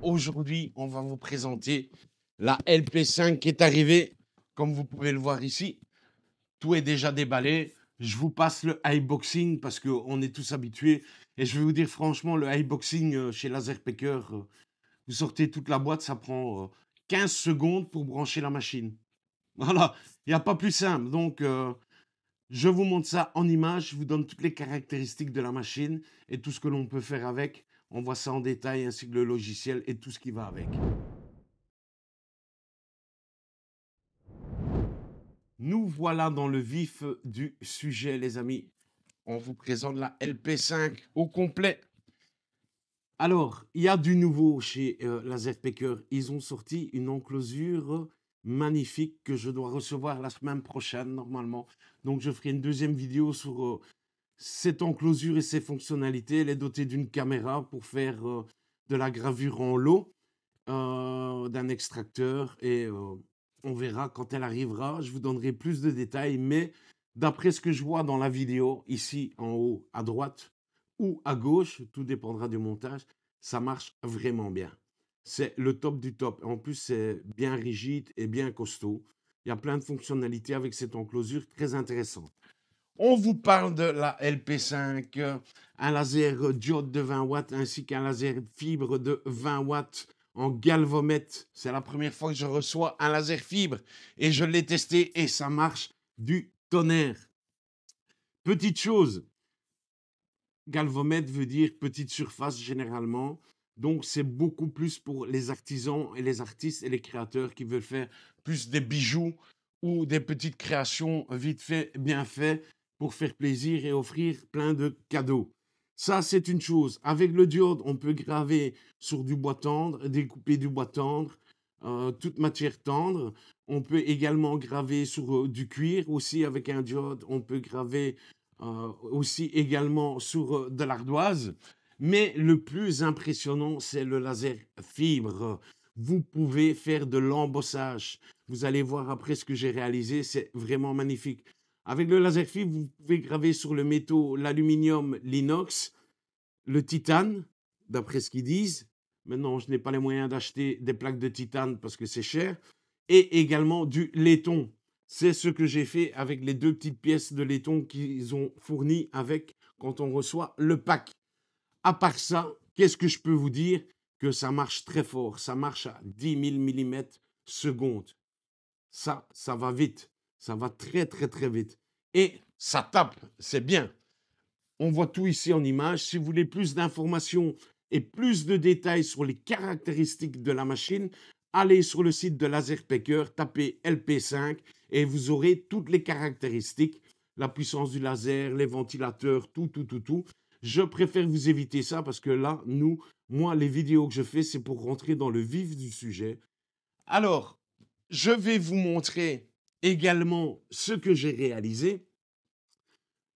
Aujourd'hui, on va vous présenter la LP5 qui est arrivée. Comme vous pouvez le voir ici, tout est déjà déballé. Je vous passe le iBoxing parce qu'on est tous habitués. Et je vais vous dire franchement, le iBoxing chez Laserpecker, vous sortez toute la boîte, ça prend 15 secondes pour brancher la machine. Voilà, il n'y a pas plus simple. Donc, je vous montre ça en image, je vous donne toutes les caractéristiques de la machine et tout ce que l'on peut faire avec. On voit ça en détail, ainsi que le logiciel et tout ce qui va avec. Nous voilà dans le vif du sujet, les amis. On vous présente la LP5 au complet. Alors, il y a du nouveau chez Laserpecker. Ils ont sorti une enclosure magnifique que je dois recevoir la semaine prochaine, normalement. Donc, je ferai une deuxième vidéo sur cette enclosure et ses fonctionnalités. Elle est dotée d'une caméra pour faire de la gravure en lot, d'un extracteur et on verra quand elle arrivera. Je vous donnerai plus de détails, mais d'après ce que je vois dans la vidéo, ici en haut à droite ou à gauche, tout dépendra du montage, ça marche vraiment bien. C'est le top du top. En plus, c'est bien rigide et bien costaud. Il y a plein de fonctionnalités avec cette enclosure très intéressante. On vous parle de la LP5, un laser diode de 20 watts ainsi qu'un laser fibre de 20 watts en galvomètre. C'est la première fois que je reçois un laser fibre et je l'ai testé et ça marche du tonnerre. Petite chose, galvomètre veut dire petite surface généralement. Donc, c'est beaucoup plus pour les artisans et les artistes et les créateurs qui veulent faire plus des bijoux ou des petites créations vite fait, bien fait, pour faire plaisir et offrir plein de cadeaux. Ça, c'est une chose. Avec le diode, on peut graver sur du bois tendre, découper du bois tendre, toute matière tendre. On peut également graver sur du cuir aussi avec un diode. On peut graver aussi également sur de l'ardoise. Mais le plus impressionnant, c'est le laser fibre. Vous pouvez faire de l'embossage. Vous allez voir après ce que j'ai réalisé, c'est vraiment magnifique. Avec le laser fibre, vous pouvez graver sur le métaux, l'aluminium, l'inox, le titane, d'après ce qu'ils disent. Maintenant, je n'ai pas les moyens d'acheter des plaques de titane parce que c'est cher. Et également du laiton. C'est ce que j'ai fait avec les deux petites pièces de laiton qu'ils ont fournies avec quand on reçoit le pack. À part ça, qu'est-ce que je peux vous dire? Que ça marche très fort. Ça marche à 10 000 millimètres seconde. Ça va vite. Ça va très, très, très vite. Et ça tape. C'est bien. On voit tout ici en image. Si vous voulez plus d'informations et plus de détails sur les caractéristiques de la machine, allez sur le site de Laserpecker, tapez LP5 et vous aurez toutes les caractéristiques, la puissance du laser, les ventilateurs, tout. Je préfère vous éviter ça parce que là, moi, les vidéos que je fais, c'est pour rentrer dans le vif du sujet. Alors, je vais vous montrer également ce que j'ai réalisé.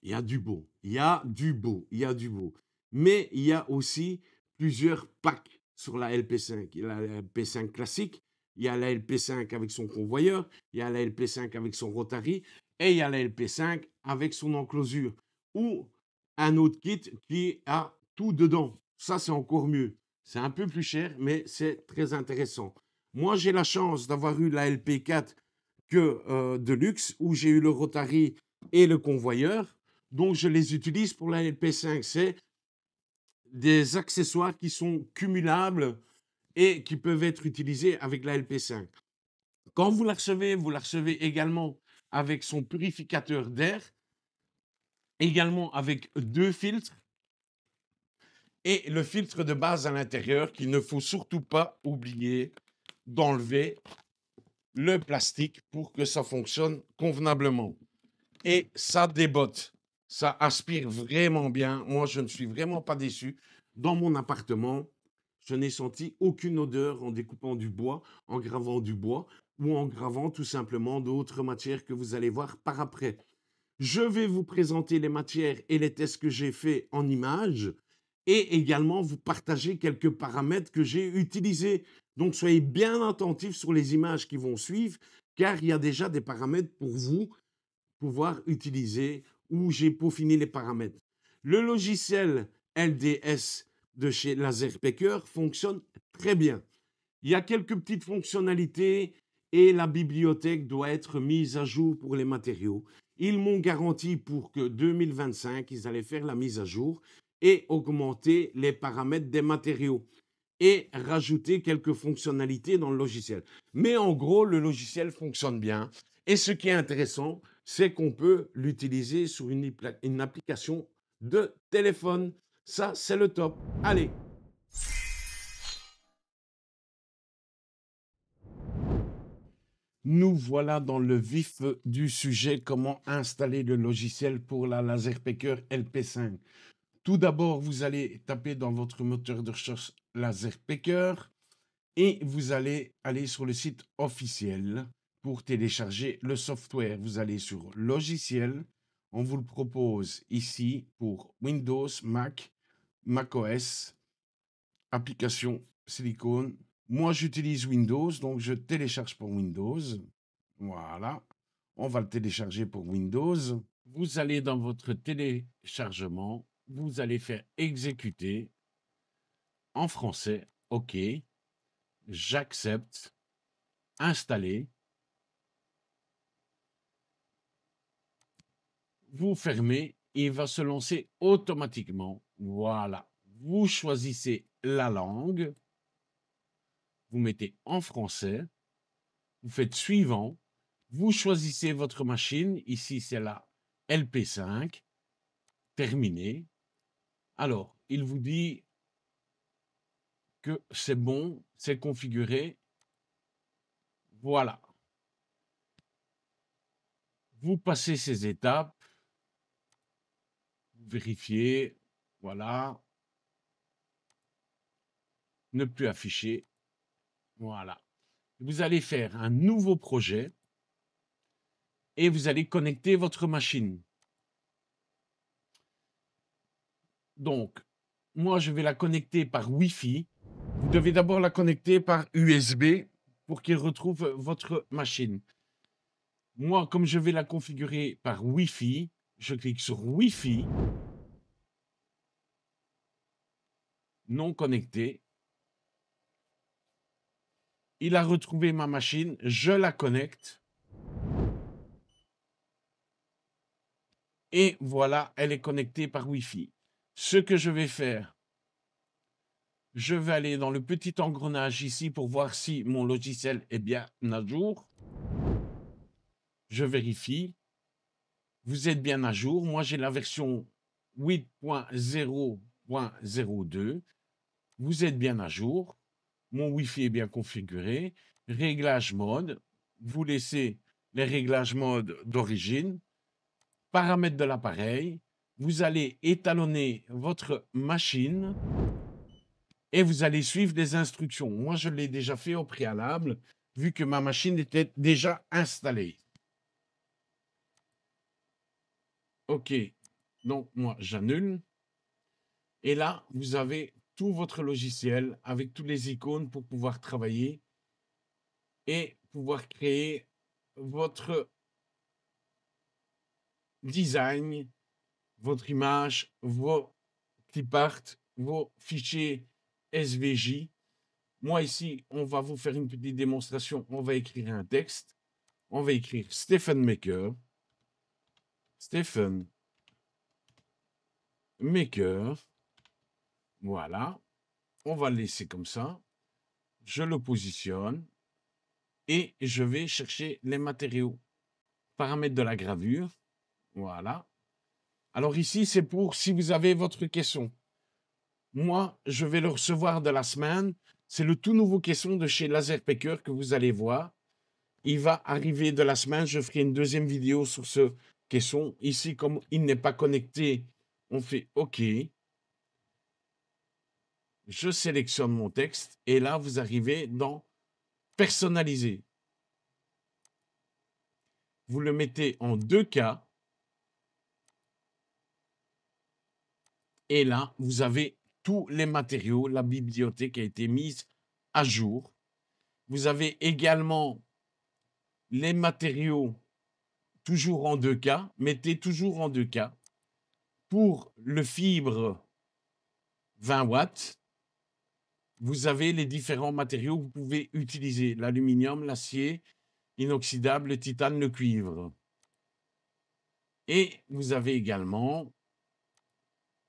Il y a du beau, il y a du beau, il y a du beau. Mais il y a aussi plusieurs packs sur la LP5. Il y a la LP5 classique, il y a la LP5 avec son convoyeur, il y a la LP5 avec son rotary et il y a la LP5 avec son enclosure. Ou un autre kit qui a tout dedans. Ça, c'est encore mieux. C'est un peu plus cher, mais c'est très intéressant. Moi, j'ai la chance d'avoir eu la LP4 que de luxe, où j'ai eu le rotary et le convoyeur. Donc, je les utilise pour la LP5. C'est des accessoires qui sont cumulables et qui peuvent être utilisés avec la LP5. Quand vous la recevez également avec son purificateur d'air, également avec 2 filtres et le filtre de base à l'intérieur qu'il ne faut surtout pas oublier d'enlever le plastique pour que ça fonctionne convenablement. Et ça débotte. Ça aspire vraiment bien. Moi, je ne suis vraiment pas déçu. Dans mon appartement, je n'ai senti aucune odeur en découpant du bois, en gravant du bois ou en gravant tout simplement d'autres matières que vous allez voir par après. Je vais vous présenter les matières et les tests que j'ai faits en images et également vous partager quelques paramètres que j'ai utilisés. Donc, soyez bien attentifs sur les images qui vont suivre car il y a déjà des paramètres pour vous pouvoir utiliser où j'ai peaufiné les paramètres. Le logiciel LDS de chez Laserpicker fonctionne très bien. Il y a quelques petites fonctionnalités et la bibliothèque doit être mise à jour pour les matériaux. Ils m'ont garanti pour que 2025, ils allaient faire la mise à jour et augmenter les paramètres des matériaux et rajouter quelques fonctionnalités dans le logiciel. Mais en gros, le logiciel fonctionne bien. Et ce qui est intéressant, c'est qu'on peut l'utiliser sur une application de téléphone. Ça, c'est le top. Allez. Nous voilà dans le vif du sujet, comment installer le logiciel pour la Laserpicker LP5. Tout d'abord, vous allez taper dans votre moteur de recherche Laserpicker et vous allez aller sur le site officiel pour télécharger le software. Vous allez sur Logiciel. On vous le propose ici pour Windows, Mac, macOS, application Silicon. Moi, j'utilise Windows, donc je télécharge pour Windows. Voilà. On va le télécharger pour Windows. Vous allez dans votre téléchargement. Vous allez faire exécuter en français. OK. J'accepte. Installer. Vous fermez. Il va se lancer automatiquement. Voilà. Vous choisissez la langue. Vous mettez en français. Vous faites suivant. Vous choisissez votre machine. Ici, c'est la LP5. Terminé. Alors, il vous dit que c'est bon, c'est configuré. Voilà. Vous passez ces étapes. Vous vérifiez. Voilà. Ne plus afficher. Voilà. Vous allez faire un nouveau projet et vous allez connecter votre machine. Donc, moi, je vais la connecter par Wi-Fi. Vous devez d'abord la connecter par USB pour qu'il retrouve votre machine. Moi, comme je vais la configurer par Wi-Fi, je clique sur Wi-Fi, non connecté. Il a retrouvé ma machine, je la connecte. Et voilà, elle est connectée par Wi-Fi. Ce que je vais faire, je vais aller dans le petit engrenage ici pour voir si mon logiciel est bien à jour. Je vérifie. Vous êtes bien à jour. Moi, j'ai la version 8.0.02. Vous êtes bien à jour. Mon Wi-Fi est bien configuré. Réglage mode. Vous laissez les réglages mode d'origine. Paramètres de l'appareil. Vous allez étalonner votre machine et vous allez suivre les instructions. Moi, je l'ai déjà fait au préalable, vu que ma machine était déjà installée. OK. Donc, moi, j'annule. Et là, vous avez tout votre logiciel avec toutes les icônes pour pouvoir travailler et pouvoir créer votre design, votre image, vos clip art, vos fichiers SVJ. Moi, ici, on va vous faire une petite démonstration. On va écrire un texte. On va écrire Stephen Maker. Stephen Maker. Voilà. On va le laisser comme ça. Je le positionne. Et je vais chercher les matériaux. Paramètres de la gravure. Voilà. Alors ici, c'est pour si vous avez votre caisson. Moi, je vais le recevoir de la semaine. C'est le tout nouveau caisson de chez Laserpicker que vous allez voir. Il va arriver de la semaine. Je ferai une deuxième vidéo sur ce caisson. Ici, comme il n'est pas connecté, on fait OK. Je sélectionne mon texte et là, vous arrivez dans personnaliser. Vous le mettez en 2K. Et là, vous avez tous les matériaux. La bibliothèque a été mise à jour. Vous avez également les matériaux toujours en 2K. Mettez toujours en 2K. Pour le fibre, 20 watts. Vous avez les différents matériaux que vous pouvez utiliser. L'aluminium, l'acier, inoxydable, le titane, le cuivre. Et vous avez également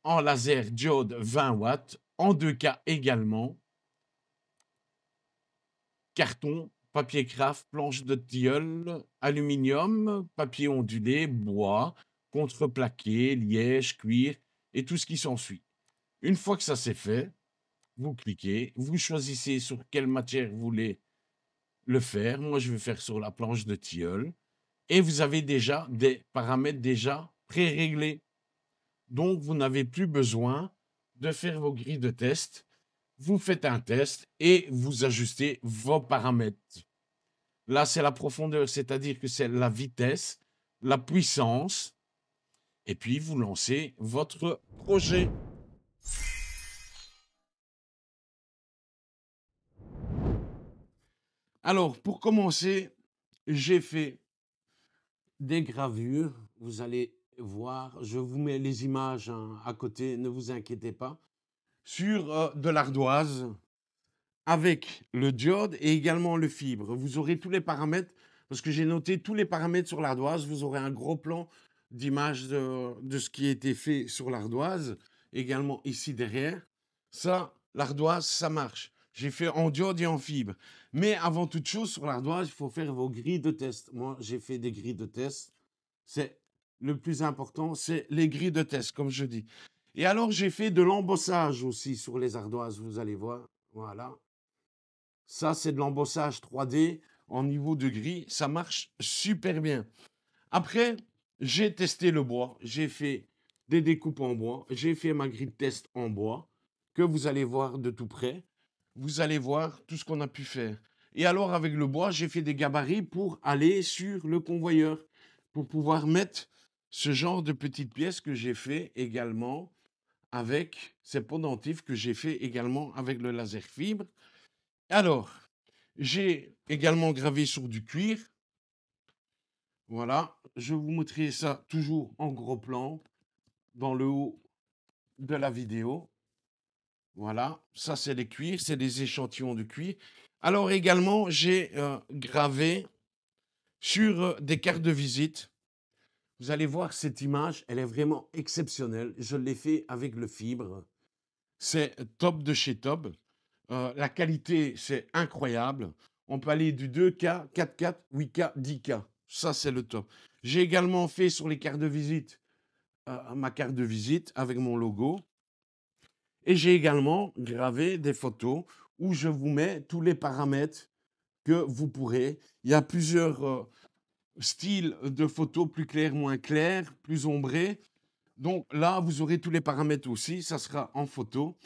en laser diode 20 watts, en 2K également, carton, papier craft, planche de tilleul, aluminium, papier ondulé, bois, contreplaqué, liège, cuir et tout ce qui s'ensuit. Une fois que ça c'est fait, vous cliquez, vous choisissez sur quelle matière vous voulez le faire. Moi, je vais faire sur la planche de tilleul. Et vous avez déjà des paramètres déjà pré-réglés. Donc, vous n'avez plus besoin de faire vos grilles de test. Vous faites un test et vous ajustez vos paramètres. Là, c'est la profondeur, c'est-à-dire que c'est la vitesse, la puissance. Et puis, vous lancez votre projet. Alors, pour commencer, j'ai fait des gravures. Vous allez voir, je vous mets les images à côté, ne vous inquiétez pas, sur de l'ardoise avec le diode et également le fibre. Vous aurez tous les paramètres, parce que j'ai noté tous les paramètres sur l'ardoise. Vous aurez un gros plan d'image de ce qui a été fait sur l'ardoise, également ici derrière. Ça, l'ardoise, ça marche. J'ai fait en diode et en fibre. Mais avant toute chose, sur l'ardoise, il faut faire vos grilles de test. Moi, j'ai fait des grilles de test. C'est le plus important, c'est les grilles de test, comme je dis. Et alors, j'ai fait de l'embossage aussi sur les ardoises, vous allez voir. Voilà. Ça, c'est de l'embossage 3D en niveau de grille. Ça marche super bien. Après, j'ai testé le bois. J'ai fait des découpes en bois. J'ai fait ma grille de test en bois, que vous allez voir de tout près. Vous allez voir tout ce qu'on a pu faire. Et alors, avec le bois, j'ai fait des gabarits pour aller sur le convoyeur, pour pouvoir mettre ce genre de petites pièces que j'ai fait également avec ces pendentifs que j'ai fait également avec le laser fibre. Alors, j'ai également gravé sur du cuir. Voilà, je vous montrerai ça toujours en gros plan dans le haut de la vidéo. Voilà, ça c'est les cuirs, c'est des échantillons de cuir. Alors également, j'ai gravé sur des cartes de visite. Vous allez voir cette image, elle est vraiment exceptionnelle. Je l'ai fait avec le fibre. C'est top de chez top. La qualité, c'est incroyable. On peut aller du 2K, 4K, 8K, 10K. Ça, c'est le top. J'ai également fait sur les cartes de visite ma carte de visite avec mon logo. Et j'ai également gravé des photos où je vous mets tous les paramètres que vous pourrez. Il y a plusieurs styles de photos, plus clairs, moins clairs, plus ombrés. Donc là, vous aurez tous les paramètres aussi. Ça sera en photo.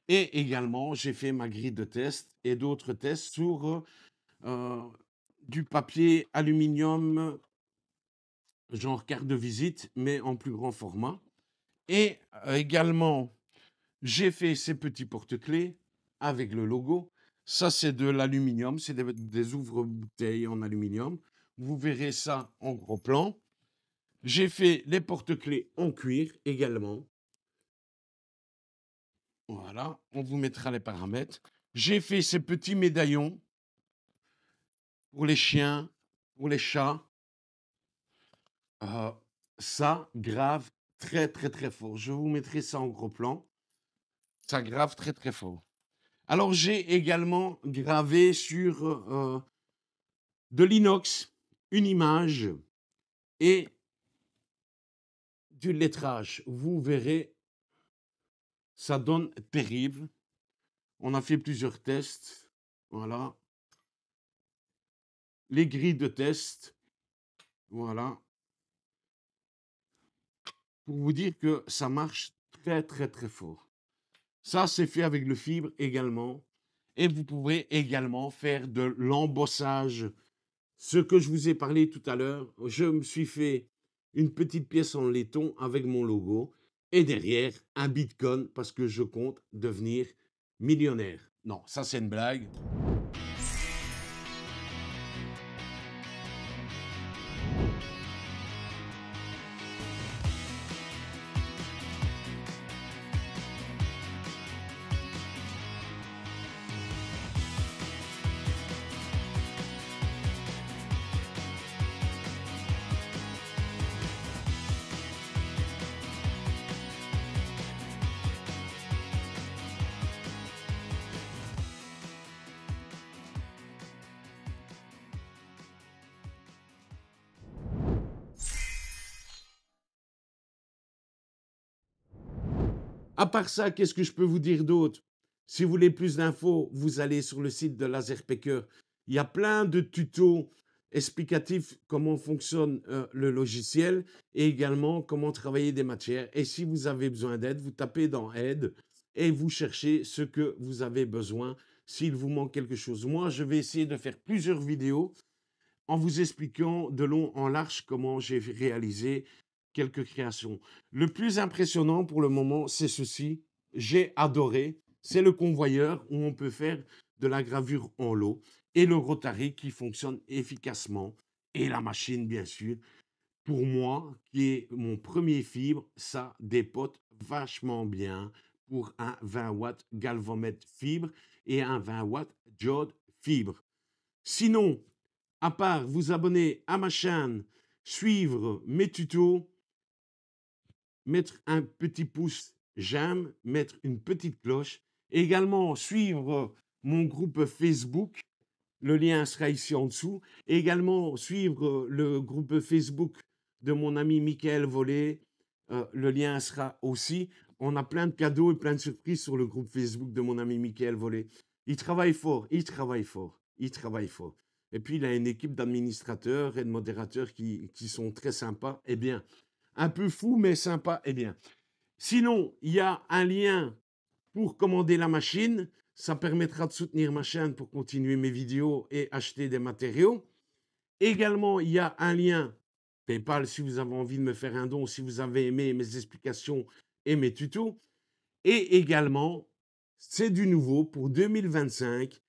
Et également, j'ai fait ma grille de test et d'autres tests sur du papier aluminium, genre carte de visite, mais en plus grand format. Et également, j'ai fait ces petits porte-clés avec le logo. Ça, c'est de l'aluminium, c'est des ouvre-bouteilles en aluminium. Vous verrez ça en gros plan. J'ai fait les porte-clés en cuir également. Voilà, on vous mettra les paramètres. J'ai fait ces petits médaillons pour les chiens, pour les chats. Ça grave très, très, très fort. Je vous mettrai ça en gros plan. Ça grave très, très fort. Alors, j'ai également gravé sur de l'inox une image et du lettrage. Vous verrez, ça donne terrible. On a fait plusieurs tests. Voilà. Les grilles de test. Voilà. Pour vous dire que ça marche très, très, très fort. Ça, c'est fait avec le fibre également. Et vous pouvez également faire de l'embossage. Ce que je vous ai parlé tout à l'heure, je me suis fait une petite pièce en laiton avec mon logo. Et derrière, un Bitcoin parce que je compte devenir millionnaire. Non, ça c'est une blague. À part ça, qu'est-ce que je peux vous dire d'autre? Si vous voulez plus d'infos, vous allez sur le site de Laserpicker. Il y a plein de tutos explicatifs comment fonctionne le logiciel et également comment travailler des matières. Et si vous avez besoin d'aide, vous tapez dans aide et vous cherchez ce que vous avez besoin s'il vous manque quelque chose. Moi, je vais essayer de faire plusieurs vidéos en vous expliquant de long en large comment j'ai réalisé quelques créations. Le plus impressionnant pour le moment, c'est ceci. J'ai adoré. C'est le convoyeur où on peut faire de la gravure en lot et le rotary qui fonctionne efficacement et la machine, bien sûr. Pour moi, qui est mon premier fibre, ça dépote vachement bien pour un 20 watts galvamètre fibre et un 20 watts diode fibre. Sinon, à part vous abonner à ma chaîne, suivre mes tutos, mettre un petit pouce j'aime, mettre une petite cloche, également suivre mon groupe Facebook, le lien sera ici en dessous, également suivre le groupe Facebook de mon ami Michael Vollet, le lien sera aussi. On a plein de cadeaux et plein de surprises sur le groupe Facebook de mon ami Michael Vollet. Il travaille fort, il travaille fort, il travaille fort. Et puis, il a une équipe d'administrateurs et de modérateurs qui sont très sympas. Eh bien, un peu fou, mais sympa et bien. Sinon, il y a un lien pour commander la machine. Ça permettra de soutenir ma chaîne pour continuer mes vidéos et acheter des matériaux. Également, il y a un lien PayPal si vous avez envie de me faire un don, si vous avez aimé mes explications et mes tutos. Et également, c'est du nouveau pour 2025.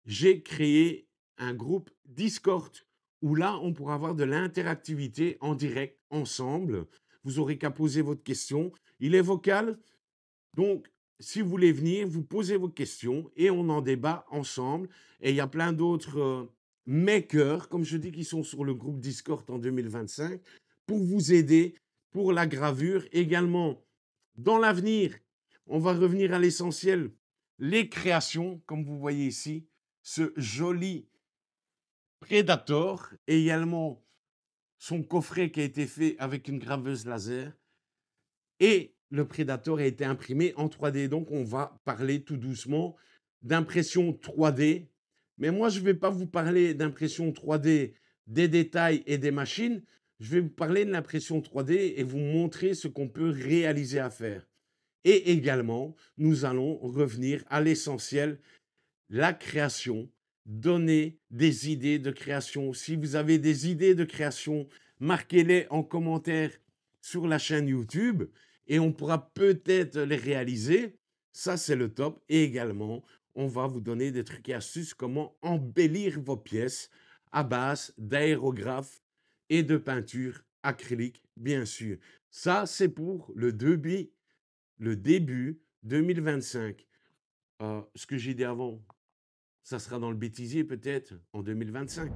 J'ai créé un groupe Discord où là, on pourra avoir de l'interactivité en direct ensemble. Vous aurez qu'à poser votre question. Il est vocal, donc si vous voulez venir, vous posez vos questions et on en débat ensemble. Et il y a plein d'autres makers, comme je dis, qui sont sur le groupe Discord en 2025 pour vous aider pour la gravure. Également, dans l'avenir, on va revenir à l'essentiel, les créations, comme vous voyez ici, ce joli Predator, et également son coffret qui a été fait avec une graveuse laser. Et le Predator a été imprimé en 3D. Donc, on va parler tout doucement d'impression 3D. Mais moi, je ne vais pas vous parler d'impression 3D, des détails et des machines. Je vais vous parler de l'impression 3D et vous montrer ce qu'on peut réaliser à faire. Et également, nous allons revenir à l'essentiel, la création. Donner des idées de création. Si vous avez des idées de création, marquez-les en commentaire sur la chaîne YouTube et on pourra peut-être les réaliser. Ça, c'est le top. Et également, on va vous donner des trucs et astuces comment embellir vos pièces à base d'aérographe et de peinture acrylique, bien sûr. Ça, c'est pour le début 2025. Ce que j'ai dit avant, ça sera dans le bêtisier peut-être en 2025.